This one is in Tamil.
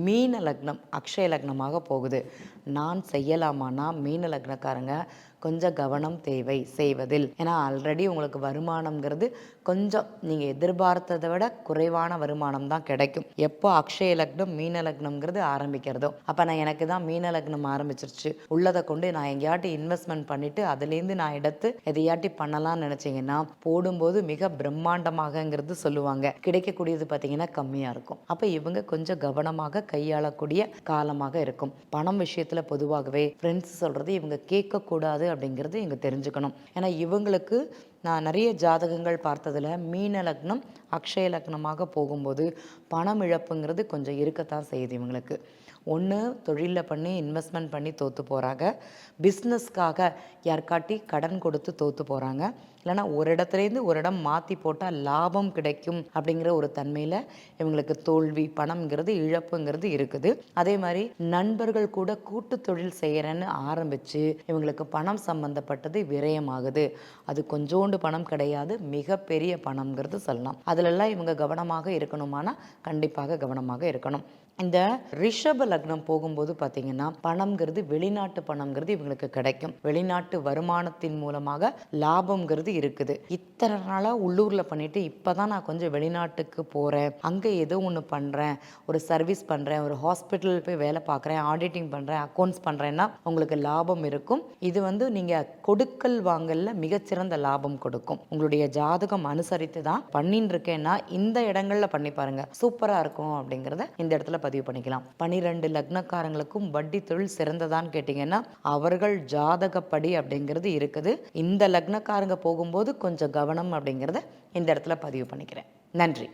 மீன லக்னம் அக்ஷய லக்னமாக போகுது. நான் செய்யலாமான்னா மீன லக்னக்காரங்க கொஞ்சம் கவனம் தேவை செய்வதில். ஏன்னா ஆல்ரெடி உங்களுக்கு வருமானம்ங்கிறது கொஞ்சம் நீங்கள் எதிர்பார்த்ததை விட குறைவான வருமானம் தான் கிடைக்கும். எப்போ அக்ஷய லக்னம் மீன லக்னம்ங்கிறது ஆரம்பிக்கிறதோ அப்போ நான் எனக்கு தான் மீன லக்னம் ஆரம்பிச்சிருச்சு, உள்ளதை கொண்டு நான் எங்கேயாட்டி இன்வெஸ்ட்மெண்ட் பண்ணிவிட்டு அதுலேருந்து நான் எடுத்து எதையாட்டி பண்ணலாம்னு நினச்சிங்கன்னா போடும்போது மிக பிரம்மாண்டமாகங்கிறது சொல்லுவாங்க. கிடைக்கக்கூடியது பார்த்திங்கன்னா கம்மியாக இருக்கும். அப்போ இவங்க கொஞ்சம் கவனமாக கையாளக்கூடிய காலமாக இருக்கும். பணம் விஷயத்தில் பொதுவாகவே ஃப்ரெண்ட்ஸ் சொல்கிறது இவங்க கேட்கக்கூடாது அப்படிங்கிறது இவங்க தெரிஞ்சுக்கணும். ஏன்னா இவங்களுக்கு நான் நிறைய ஜாதகங்கள் பார்த்ததில் மீன லக்னம் அக்ஷய லக்னமாக போகும்போது பணம் இழப்புங்கிறது கொஞ்சம் இருக்கத்தான் செய்யுது. இவங்களுக்கு ஒன்று தொழிலில் பண்ணி இன்வெஸ்ட்மெண்ட் பண்ணி தோற்று போகிறாங்க, பிஸ்னஸ்க்காக யாருக்காட்டி கடன் கொடுத்து தோற்று போகிறாங்க, இல்லைனா ஒரு இடத்துலேருந்து ஒரு இடம் மாற்றி போட்டால் லாபம் கிடைக்கும் அப்படிங்கிற ஒரு தன்மையில் இவங்களுக்கு தோல்வி பணம்ங்கிறது இழப்புங்கிறது இருக்குது. அதே மாதிரி நண்பர்கள் கூட கூட்டு தொழில் செய்கிறேன்னு ஆரம்பித்து இவங்களுக்கு பணம் சம்பந்தப்பட்டது விரயமாகுது. அது கொஞ்சோண்டு பணம் கிடையாது, மிகப்பெரிய பணம்ங்கிறது சொல்லலாம். அதிலெல்லாம் இவங்க கவனமாக இருக்கணுமானா கண்டிப்பாக கவனமாக இருக்கணும். இந்த ரிஷப லக்னம் போகும்போது பார்த்தீங்கன்னா பணம்ங்கிறது வெளிநாட்டு பணம்ங்கிறது இவங்களுக்கு கிடைக்கும். வெளிநாட்டு வருமானத்தின் மூலமாக லாபம்ங்கிறது இருக்குது. இத்தனை நாளாக உள்ளூரில் பண்ணிட்டு இப்போ தான் நான் கொஞ்சம் வெளிநாட்டுக்கு போகிறேன், அங்கே ஏதோ ஒன்று பண்ணுறேன், ஒரு சர்வீஸ் பண்ணுறேன், ஒரு ஹாஸ்பிட்டல் போய் வேலை பார்க்குறேன், ஆடிட்டிங் பண்ணுறேன், அக்கௌண்ட்ஸ் பண்ணுறேன்னா உங்களுக்கு லாபம் இருக்கும். இது நீங்கள் கொடுக்கல் வாங்கல மிகச்சிறந்த லாபம் கொடுக்கும். உங்களுடைய ஜாதகம் அனுசரித்து தான் பண்ணின்னு இருக்கேன்னா இந்த இடங்கள்ல பண்ணி பாருங்க, சூப்பராக இருக்கும் அப்படிங்கிறத இந்த இடத்துல பதிவு பண்ணிக்கலாம். 12 லக்னக்காரங்களுக்கும் வட்டி தொழில் சிறந்ததான்னு கேட்டிங்கன்னா அவர்கள் ஜாதகப்படி அப்படிங்கிறது இருக்குது. இந்த லக்னக்காரங்க போகும்போது கொஞ்சம் கவனம் அப்படிங்கிறத இந்த இடத்துல பதிவு பண்ணிக்கிறேன். நன்றி.